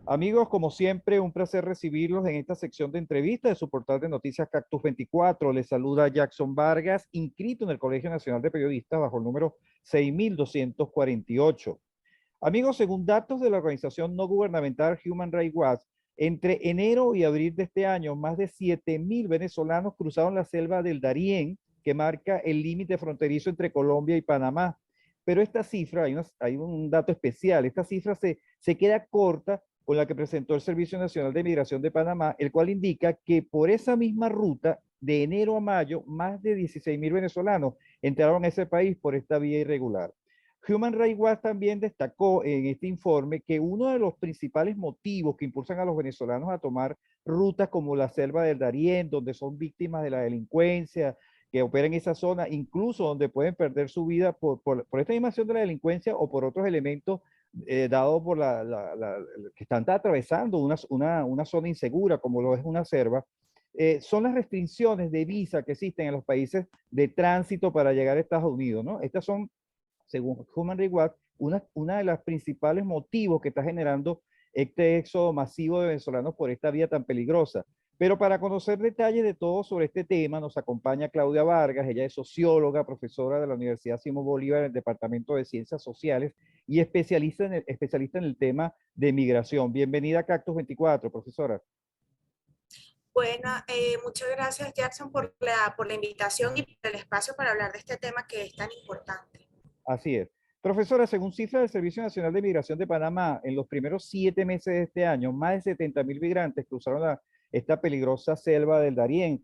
Amigos, como siempre, un placer recibirlos en esta sección de entrevistas de su portal de noticias Cactus 24. Les saluda Jackson Vargas, inscrito en el Colegio Nacional de Periodistas bajo el número 6248. Amigos, según datos de la organización no gubernamental Human Rights Watch, entre enero y abril de este año, más de 7.000 venezolanos cruzaron la selva del Darién, que marca el límite fronterizo entre Colombia y Panamá. Pero esta cifra, hay un dato especial, esta cifra se queda corta con la que presentó el Servicio Nacional de Migración de Panamá, el cual indica que por esa misma ruta, de enero a mayo, más de 16.000 venezolanos entraron a ese país por esta vía irregular. Human Rights Watch también destacó en este informe que uno de los principales motivos que impulsan a los venezolanos a tomar rutas como la selva del Darién, donde son víctimas de la delincuencia, que operan en esa zona, incluso donde pueden perder su vida por esta animación de la delincuencia o por otros elementos dados por que están atravesando una zona insegura, como lo es una selva, son las restricciones de visa que existen en los países de tránsito para llegar a Estados Unidos, ¿no? Estas son, según Human Rights Watch, una de las principales motivos que está generando este éxodo masivo de venezolanos por esta vía tan peligrosa. Pero para conocer detalles de todo sobre este tema, nos acompaña Claudia Vargas. Ella es socióloga, profesora de la Universidad Simón Bolívar en el Departamento de Ciencias Sociales y especialista en el tema de migración. Bienvenida a Cactus 24, profesora. Bueno, muchas gracias Jackson por la invitación y por el espacio para hablar de este tema que es tan importante. Así es. Profesora, según cifras del Servicio Nacional de Migración de Panamá, en los primeros 7 meses de este año, más de 70.000 migrantes cruzaron esta peligrosa selva del Darién,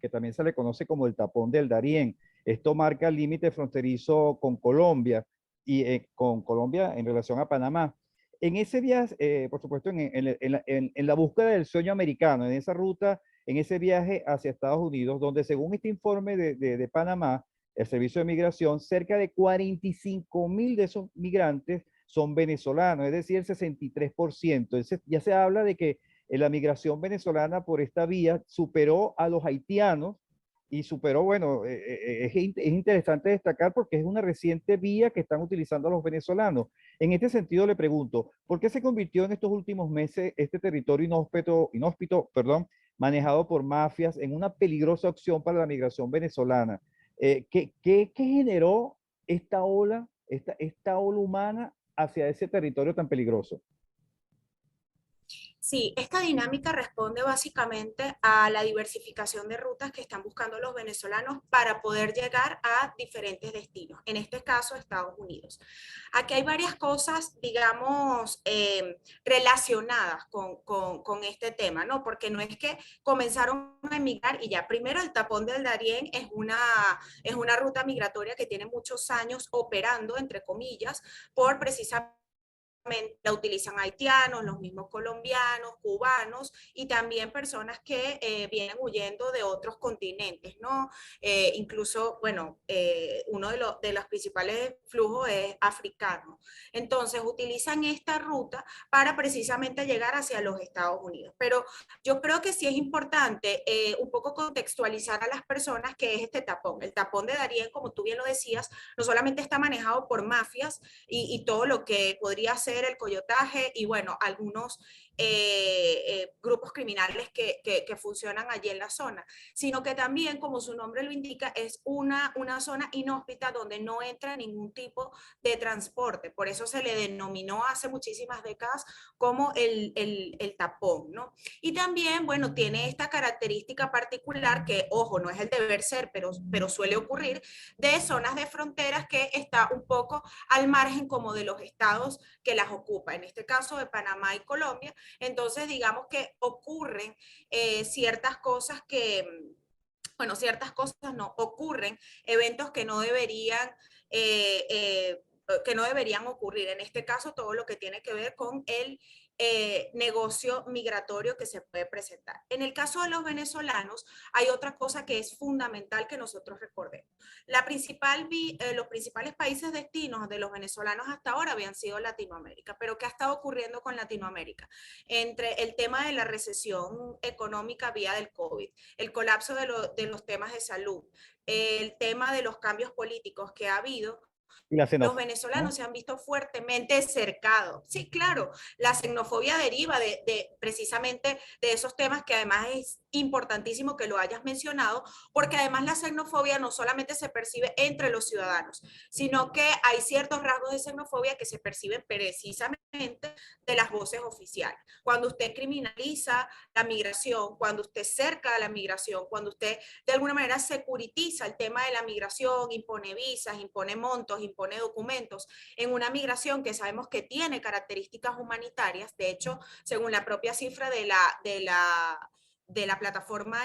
que también se le conoce como el tapón del Darién. Esto marca el límite fronterizo con Colombia y con Colombia en relación a Panamá. En ese viaje, por supuesto, en la búsqueda del sueño americano, en esa ruta, en ese viaje hacia Estados Unidos, donde según este informe de Panamá, el Servicio de Migración, cerca de 45.000 de esos migrantes son venezolanos, es decir, el 63%. Entonces, ya se habla de que la migración venezolana por esta vía superó a los haitianos y superó, bueno, es interesante destacar porque es una reciente vía que están utilizando los venezolanos. En este sentido le pregunto, ¿por qué se convirtió en estos últimos meses este territorio inhóspito, perdón, manejado por mafias en una peligrosa opción para la migración venezolana? ¿Qué generó esta ola humana hacia ese territorio tan peligroso? Sí, esta dinámica responde básicamente a la diversificación de rutas que están buscando los venezolanos para poder llegar a diferentes destinos, en este caso Estados Unidos. Aquí hay varias cosas, digamos, relacionadas con este tema, ¿no? Porque no es que comenzaron a emigrar y ya, primero el tapón del Darién es una ruta migratoria que tiene muchos años operando, entre comillas, por precisamente la utilizan haitianos, los mismos colombianos, cubanos y también personas que vienen huyendo de otros continentes, ¿no? Incluso, bueno, uno de los principales flujos es africano. Entonces, utilizan esta ruta para precisamente llegar hacia los Estados Unidos. Pero yo creo que sí es importante un poco contextualizar a las personas que es este tapón. El tapón de Darién, como tú bien lo decías, no solamente está manejado por mafias y todo lo que podría ser el coyotaje y bueno, algunos grupos criminales que funcionan allí en la zona, sino que también, como su nombre lo indica, es una zona inhóspita donde no entra ningún tipo de transporte. Por eso se le denominó hace muchísimas décadas como el tapón, ¿no? Y también, bueno, tiene esta característica particular que, ojo, no es el deber ser, pero suele ocurrir, de zonas de fronteras que está un poco al margen como de los estados que las ocupa, en este caso de Panamá y Colombia. Entonces, digamos que ocurren ciertas cosas bueno, ciertas cosas no, ocurren eventos que no deberían ocurrir. En este caso, todo lo que tiene que ver con el negocio migratorio que se puede presentar. En el caso de los venezolanos, hay otra cosa que es fundamental que nosotros recordemos. Los principales países destinos de los venezolanos hasta ahora habían sido Latinoamérica, pero ¿qué ha estado ocurriendo con Latinoamérica? Entre el tema de la recesión económica vía del COVID, el colapso de los temas de salud, el tema de los cambios políticos que ha habido, Y la Los xenofobia, venezolanos ¿no? se han visto fuertemente cercados. Sí, claro, la xenofobia deriva precisamente de esos temas que además es importantísimo que lo hayas mencionado, porque además la xenofobia no solamente se percibe entre los ciudadanos, sino que hay ciertos rasgos de xenofobia que se perciben precisamente de las voces oficiales. Cuando usted criminaliza la migración, cuando usted cerca a la migración, cuando usted de alguna manera securitiza el tema de la migración, impone visas, impone montos, impone documentos en una migración que sabemos que tiene características humanitarias. De hecho, según la propia cifra de la plataforma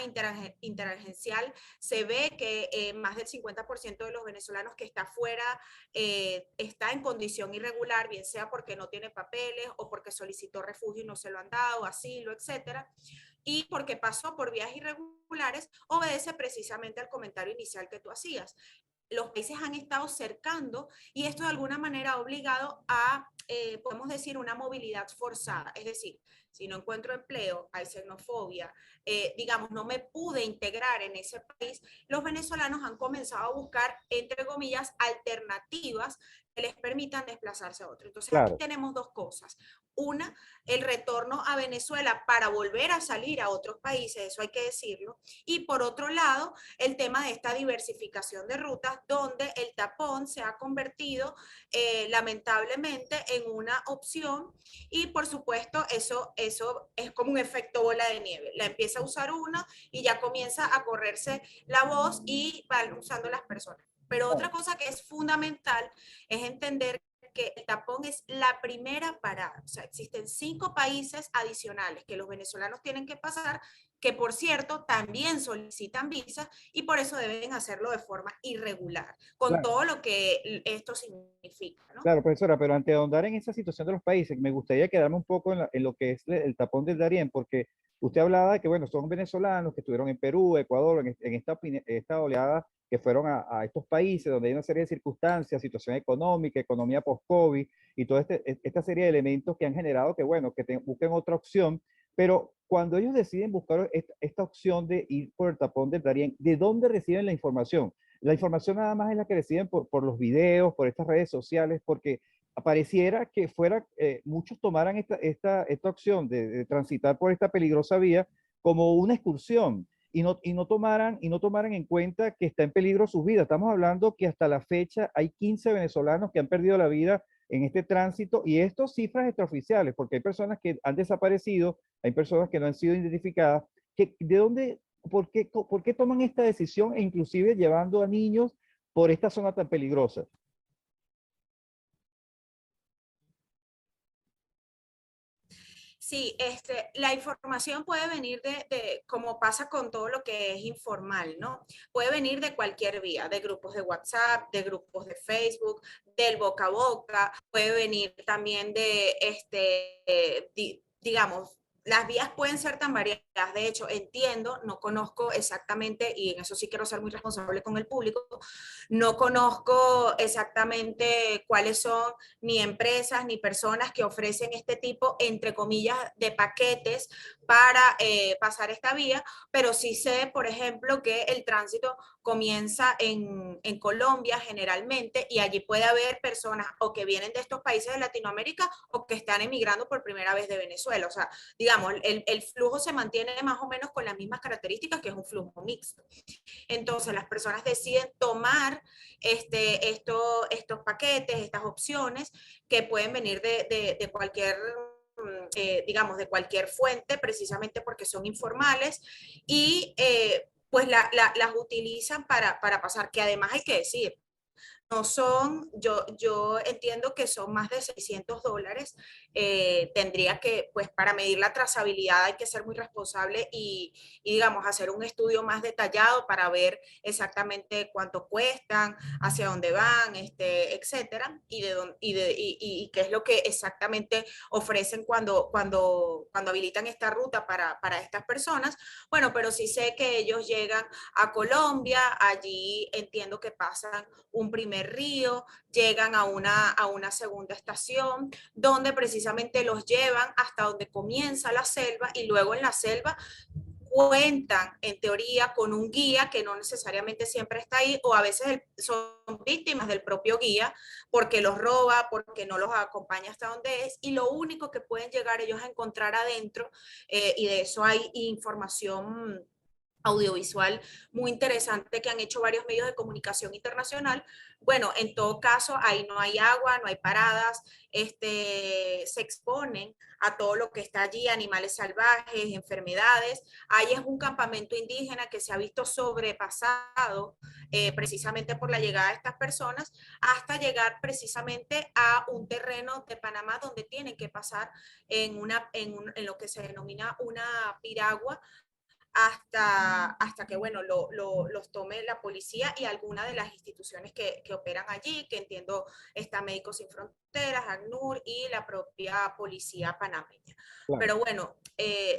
interagencial, se ve que más del 50% de los venezolanos que está fuera está en condición irregular, bien sea porque no tiene papeles o porque solicitó refugio y no se lo han dado, asilo, etcétera, y porque pasó por vías irregulares, obedece precisamente al comentario inicial que tú hacías. Los países han estado cercando y esto de alguna manera ha obligado a, podemos decir, una movilidad forzada. Es decir, si no encuentro empleo, hay xenofobia, digamos, no me pude integrar en ese país, los venezolanos han comenzado a buscar, entre comillas, alternativas que les permitan desplazarse a otro. Entonces aquí Claro, tenemos dos cosas. Una, el retorno a Venezuela para volver a salir a otros países, eso hay que decirlo. Y por otro lado, el tema de esta diversificación de rutas, donde el tapón se ha convertido lamentablemente en una opción y por supuesto eso es como un efecto bola de nieve. La empieza a usar una y ya comienza a correrse la voz y van usando las personas. Pero otra claro, cosa que es fundamental es entender que el tapón es la primera parada. O sea, existen 5 países adicionales que los venezolanos tienen que pasar, que por cierto también solicitan visas y por eso deben hacerlo de forma irregular, con claro. todo lo que esto significa, ¿no? Claro, profesora, pero ante ahondar en esa situación de los países, me gustaría quedarme un poco en lo que es el tapón del Darién, porque usted hablaba de que, bueno, son venezolanos que estuvieron en Perú, Ecuador, en esta oleada que fueron a estos países donde hay una serie de circunstancias, situación económica, economía post-COVID y toda esta serie de elementos que han generado que, bueno, busquen otra opción, pero cuando ellos deciden buscar esta opción de ir por el tapón del Darién, ¿de dónde reciben la información? La información nada más es la que reciben por los videos, por estas redes sociales, porque pareciera que muchos tomaran esta opción de transitar por esta peligrosa vía como una excursión y no tomaran en cuenta que está en peligro sus vidas. Estamos hablando que hasta la fecha hay 15 venezolanos que han perdido la vida en este tránsito y estos cifras extraoficiales, porque hay personas que han desaparecido, hay personas que no han sido identificadas. ¿De dónde, por qué toman esta decisión e inclusive llevando a niños por esta zona tan peligrosa? Sí, la información puede venir como pasa con todo lo que es informal, ¿no? Puede venir de cualquier vía, de grupos de WhatsApp, de grupos de Facebook, del boca a boca, puede venir también de, digamos, las vías pueden ser tan variadas. De hecho, entiendo, no conozco exactamente, y en eso sí quiero ser muy responsable con el público, no conozco exactamente cuáles son ni empresas ni personas que ofrecen este tipo, entre comillas, de paquetes para pasar esta vía, pero sí sé, por ejemplo, que el tránsito comienza en Colombia generalmente y allí puede haber personas o que vienen de estos países de Latinoamérica o que están emigrando por primera vez de Venezuela. O sea, digamos, el flujo se mantiene más o menos con las mismas características, que es un flujo mixto. Entonces las personas deciden tomar estos paquetes, estas opciones que pueden venir de cualquier digamos, de cualquier fuente, precisamente porque son informales, y pues las utilizan para pasar, que además hay que decir, no son, yo entiendo que son más de $600. Tendría que, pues para medir la trazabilidad hay que ser muy responsable digamos, hacer un estudio más detallado para ver exactamente cuánto cuestan, hacia dónde van, etcétera, y qué es lo que exactamente ofrecen cuando habilitan esta ruta para estas personas. Bueno, pero sí sé que ellos llegan a Colombia, allí entiendo que pasan un primer río, llegan a una segunda estación, donde precisamente los llevan hasta donde comienza la selva y luego en la selva cuentan en teoría con un guía que no necesariamente siempre está ahí, o a veces son víctimas del propio guía porque los roba, porque no los acompaña hasta donde es, y lo único que pueden llegar ellos a encontrar adentro, y de eso hay información audiovisual muy interesante que han hecho varios medios de comunicación internacional. Bueno, en todo caso, ahí no hay agua, no hay paradas, se exponen a todo lo que está allí, animales salvajes, enfermedades. Ahí es un campamento indígena que se ha visto sobrepasado precisamente por la llegada de estas personas, hasta llegar precisamente a un terreno de Panamá donde tienen que pasar en lo que se denomina una piragua hasta que, bueno, los tome la policía y alguna de las instituciones que operan allí, que entiendo está Médicos Sin Fronteras, ACNUR y la propia policía panameña. Claro. Pero bueno,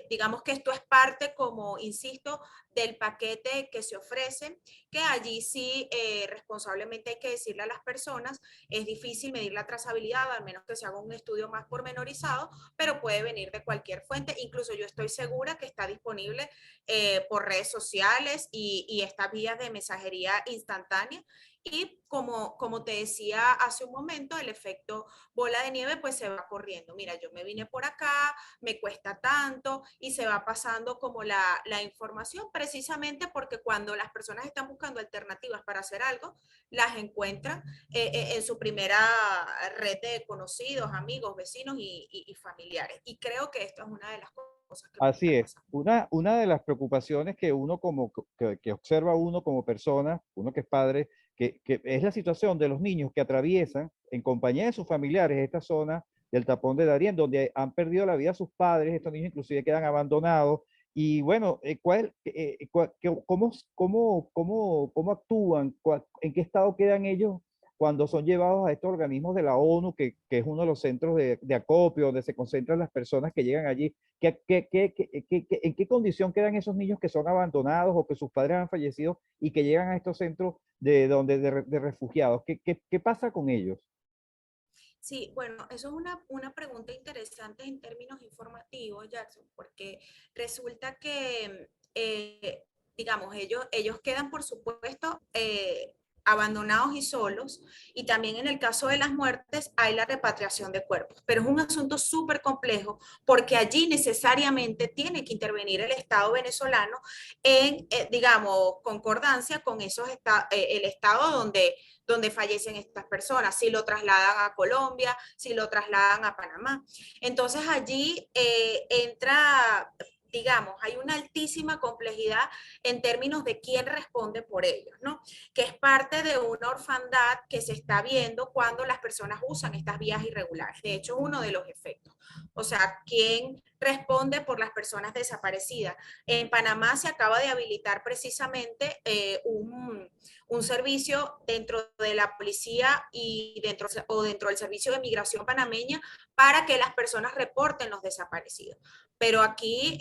digamos que esto es parte, como insisto, del paquete que se ofrece, que allí sí responsablemente hay que decirle a las personas, es difícil medir la trazabilidad, al menos que se haga un estudio más pormenorizado, pero puede venir de cualquier fuente, incluso yo estoy segura que está disponible por redes sociales y estas vías de mensajería instantánea. Y como te decía hace un momento, el efecto bola de nieve pues se va corriendo. Mira, yo me vine por acá, me cuesta tanto y se va pasando como la información precisamente porque cuando las personas están buscando alternativas para hacer algo, las encuentran en su primera red de conocidos, amigos, vecinos y familiares. Y creo que esto es una de las cosas que puede Así estar es. pasando. Una de las preocupaciones que uno que observa uno como persona, uno que es padre, que es la situación de los niños que atraviesan en compañía de sus familiares esta zona del tapón de Darién, donde han perdido la vida sus padres, estos niños inclusive quedan abandonados. Y bueno, ¿cómo actúan? ¿En qué estado quedan ellos cuando son llevados a estos organismos de la ONU, que es uno de los centros de acopio, donde se concentran las personas que llegan allí? ¿En qué condición quedan esos niños que son abandonados o que sus padres han fallecido y que llegan a estos centros de refugiados? ¿Qué pasa con ellos? Sí, bueno, eso es una pregunta interesante en términos informativos, Jackson, porque resulta que, digamos, ellos quedan, por supuesto, abandonados y solos, y también en el caso de las muertes hay la repatriación de cuerpos, pero es un asunto súper complejo porque allí necesariamente tiene que intervenir el Estado venezolano en, digamos, concordancia con el Estado donde fallecen estas personas, si lo trasladan a Colombia, si lo trasladan a Panamá. Entonces allí entra, digamos, hay una altísima complejidad en términos de quién responde por ellos, ¿no? Que es parte de una orfandad que se está viendo cuando las personas usan estas vías irregulares. De hecho, es uno de los efectos. O sea, ¿quién responde por las personas desaparecidas? En Panamá se acaba de habilitar precisamente un servicio dentro de la policía y dentro del servicio de migración panameña para que las personas reporten los desaparecidos. Pero aquí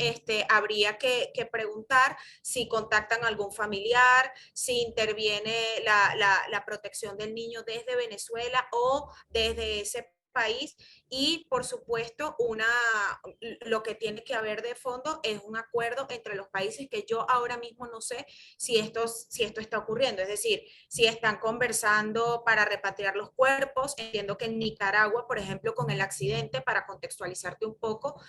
habría que preguntar si contactan a algún familiar, si interviene la protección del niño desde Venezuela o desde ese país, y por supuesto lo que tiene que haber de fondo es un acuerdo entre los países, que yo ahora mismo no sé si esto está ocurriendo, es decir, si están conversando para repatriar los cuerpos. Entiendo que en Nicaragua, por ejemplo, con el accidente, para contextualizarte un poco,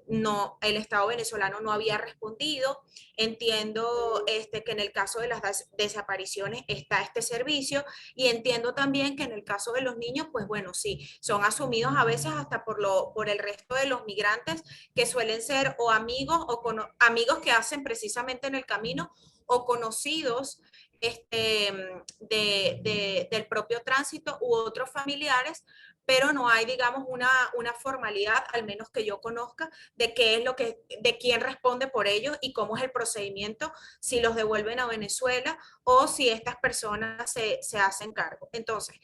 no, el Estado venezolano no había respondido. Entiendo que en el caso de las desapariciones está este servicio, y entiendo también que en el caso de los niños, pues bueno, sí, son asumidos a veces hasta por el resto de los migrantes, que suelen ser o amigos amigos que hacen precisamente en el camino, o conocidos del propio tránsito u otros familiares, pero no hay, digamos, una formalidad, al menos que yo conozca, de qué es de quién responde por ellos y cómo es el procedimiento, si los devuelven a Venezuela o si estas personas se hacen cargo. Entonces,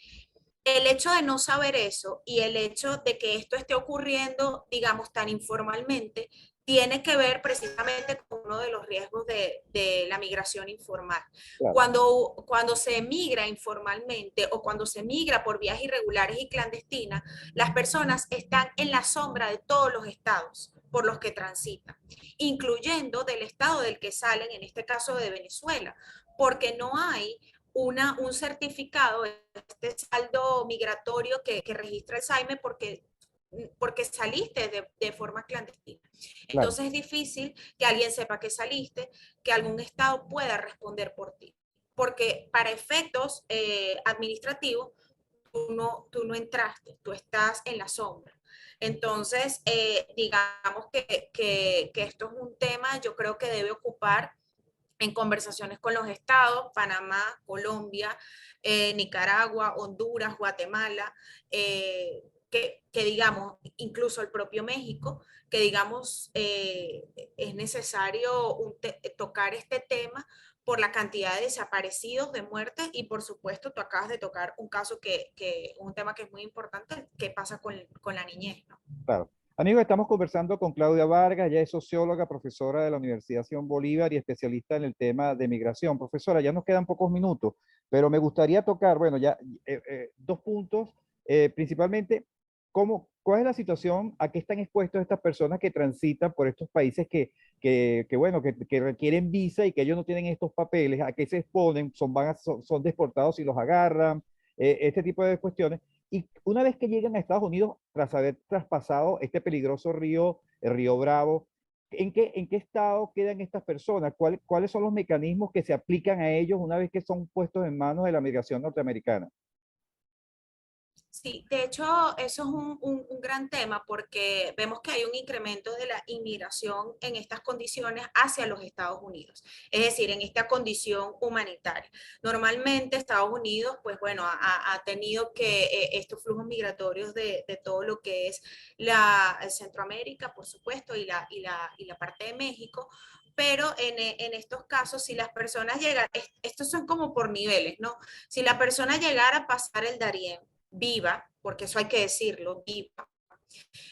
el hecho de no saber eso y el hecho de que esto esté ocurriendo, digamos, tan informalmente, tiene que ver precisamente con uno de los riesgos de la migración informal. Claro, Cuando se migra informalmente o cuando se migra por vías irregulares y clandestinas, las personas están en la sombra de todos los estados por los que transitan, incluyendo del estado del que salen, en este caso de Venezuela, porque no hay un certificado, este saldo migratorio que registra el SAIME, porque saliste de forma clandestina. claro. Entonces es difícil que alguien sepa que saliste, que algún estado pueda responder por ti, porque para efectos administrativos tú no entraste, tú estás en la sombra. Entonces, digamos que esto es un tema, yo creo que debe ocupar en conversaciones con los estados, Panamá, Colombia, Nicaragua, Honduras, Guatemala, que digamos, incluso el propio México, que digamos, es necesario tocar este tema por la cantidad de desaparecidos, de muertes, y por supuesto tú acabas de tocar un caso un tema que es muy importante, que pasa con la niñez, ¿no? Claro. Amigos, estamos conversando con Claudia Vargas, ella es socióloga, profesora de la Universidad Simón Bolívar y especialista en el tema de migración. Profesora, ya nos quedan pocos minutos, pero me gustaría tocar, bueno, ya dos puntos, principalmente, ¿cuál es la situación, a qué están expuestos estas personas que transitan por estos países bueno, que requieren visa y que ellos no tienen estos papeles, a qué se exponen, son deportados si los agarran, este tipo de cuestiones. Y una vez que llegan a Estados Unidos, tras haber traspasado este peligroso río, el río Bravo, en qué estado quedan estas personas? ¿Cuáles son los mecanismos que se aplican a ellos una vez que son puestos en manos de la migración norteamericana? Sí, de hecho, eso es un gran tema porque vemos que hay un incremento de la inmigración en estas condiciones hacia los Estados Unidos, es decir, en esta condición humanitaria. Normalmente Estados Unidos, pues bueno, ha tenido que estos flujos migratorios de todo lo que es Centroamérica, por supuesto, y la parte de México, pero en estos casos, si las personas llegan, estos son como por niveles, ¿no? Si la persona llegara a pasar el Darién, viva, porque eso hay que decirlo, viva,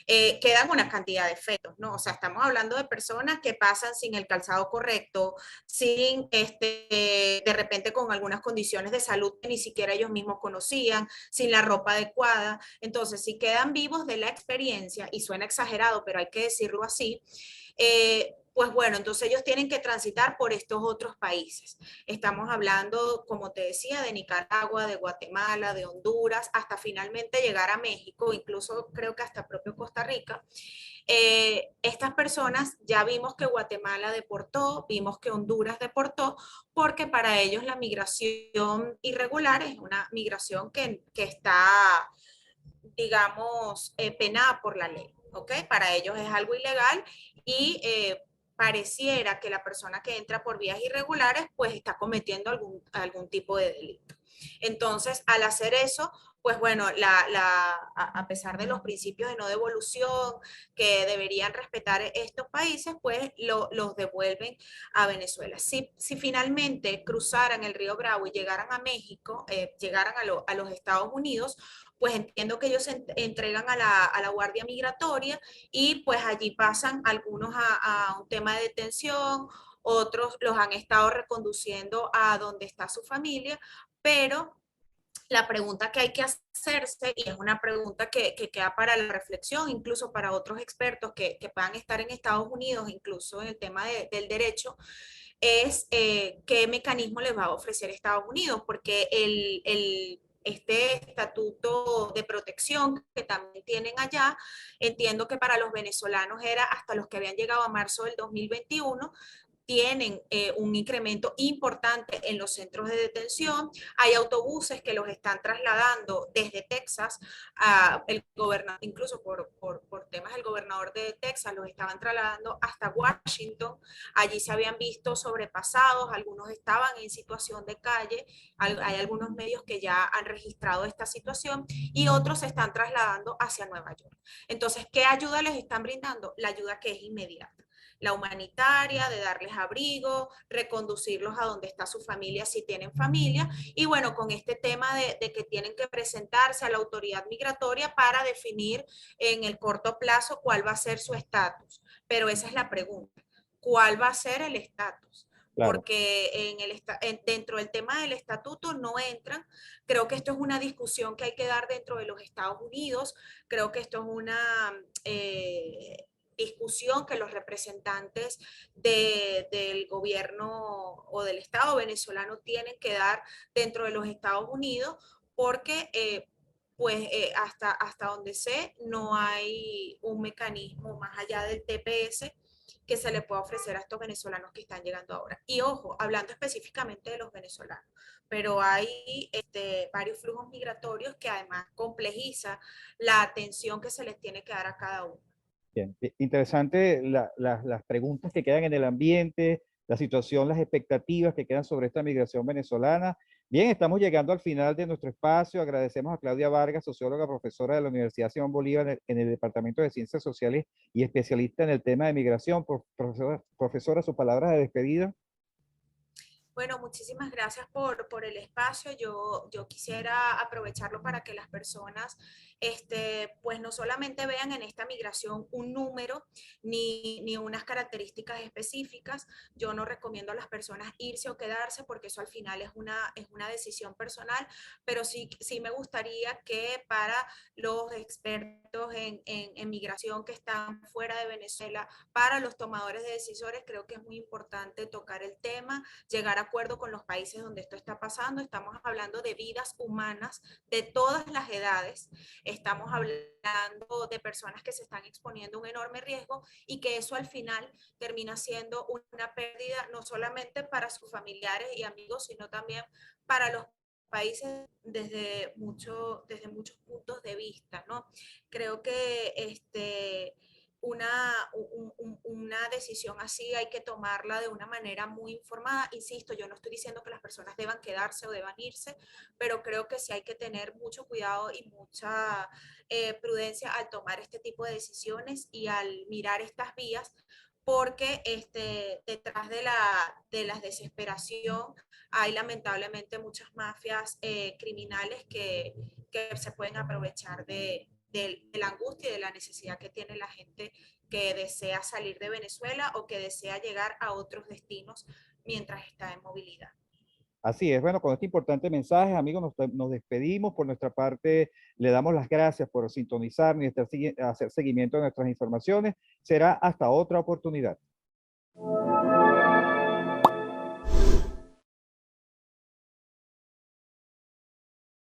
quedan una cantidad de fetos, ¿no? O sea, estamos hablando de personas que pasan sin el calzado correcto, sin, de repente con algunas condiciones de salud que ni siquiera ellos mismos conocían, sin la ropa adecuada. Entonces, si quedan vivos de la experiencia, y suena exagerado, pero hay que decirlo así, pues bueno, entonces ellos tienen que transitar por estos otros países. Estamos hablando, como te decía, de Nicaragua, de Guatemala, de Honduras, hasta finalmente llegar a México, incluso creo que hasta propio Costa Rica. Estas personas ya vimos que Guatemala deportó, vimos que Honduras deportó, porque para ellos la migración irregular es una migración que está, digamos, penada por la ley. ¿Ok? Para ellos es algo ilegal y pareciera que la persona que entra por vías irregulares pues está cometiendo algún tipo de delito. Entonces, al hacer eso, pues bueno, a pesar de los principios de no devolución que deberían respetar estos países, pues los devuelven a Venezuela. Si finalmente cruzaran el río Bravo y llegaran a México, llegaran a los Estados Unidos, pues entiendo que ellos se entregan a la Guardia Migratoria y pues allí pasan algunos a un tema de detención, otros los han estado reconduciendo a donde está su familia, pero la pregunta que hay que hacerse, y es una pregunta que queda para la reflexión, incluso para otros expertos que puedan estar en Estados Unidos, incluso en el tema del derecho, es qué mecanismo les va a ofrecer Estados Unidos, porque este estatuto de protección que también tienen allá, entiendo que para los venezolanos era hasta los que habían llegado a marzo del 2021, tienen un incremento importante en los centros de detención. Hay autobuses que los están trasladando desde Texas, incluso por temas del gobernador de Texas, los estaban trasladando hasta Washington. Allí se habían visto sobrepasados, algunos estaban en situación de calle, hay algunos medios que ya han registrado esta situación y otros se están trasladando hacia Nueva York. Entonces, ¿qué ayuda les están brindando? La ayuda que es inmediata, la humanitaria, de darles abrigo, reconducirlos a donde está su familia si tienen familia, y bueno, con este tema de que tienen que presentarse a la autoridad migratoria para definir en el corto plazo cuál va a ser su estatus. pero esa es la pregunta. ¿Cuál va a ser el estatus? Claro. Porque dentro del tema del estatuto no entran. Creo que esto es una discusión que hay que dar dentro de los Estados Unidos. Creo que esto es una discusión que los representantes del gobierno o del Estado venezolano tienen que dar dentro de los Estados Unidos, porque hasta donde sé, no hay un mecanismo más allá del TPS que se le pueda ofrecer a estos venezolanos que están llegando ahora. Y ojo, hablando específicamente de los venezolanos, pero hay varios flujos migratorios que además complejiza la atención que se les tiene que dar a cada uno. Bien, interesante las preguntas que quedan en el ambiente, la situación, las expectativas que quedan sobre esta migración venezolana. Bien, estamos llegando al final de nuestro espacio. Agradecemos a Claudia Vargas, socióloga, profesora de la Universidad Simón Bolívar en el Departamento de Ciencias Sociales y especialista en el tema de migración. Profesora, sus palabras de despedida. Bueno, muchísimas gracias por el espacio. Yo quisiera aprovecharlo para que las personas, pues no solamente vean en esta migración un número ni unas características específicas. Yo no recomiendo a las personas irse o quedarse porque eso al final es una decisión personal, pero sí me gustaría que para los expertos en migración que están fuera de Venezuela, para los tomadores de decisores, creo que es muy importante tocar el tema, llegar a acuerdo con los países donde esto está pasando. Estamos hablando de vidas humanas de todas las edades. Estamos hablando de personas que se están exponiendo a un enorme riesgo y que eso al final termina siendo una pérdida no solamente para sus familiares y amigos, sino también para los países desde muchos puntos de vista, ¿no? Creo que una decisión así hay que tomarla de una manera muy informada. Insisto, yo no estoy diciendo que las personas deban quedarse o deban irse, pero creo que sí hay que tener mucho cuidado y mucha prudencia al tomar este tipo de decisiones y al mirar estas vías, porque detrás de la desesperación hay lamentablemente muchas mafias criminales que se pueden aprovechar de la angustia y de la necesidad que tiene la gente que desea salir de Venezuela o que desea llegar a otros destinos mientras está en movilidad. Así es, bueno, con este importante mensaje, amigos, nos despedimos. Por nuestra parte, le damos las gracias por sintonizar y hacer seguimiento de nuestras informaciones. Será hasta otra oportunidad.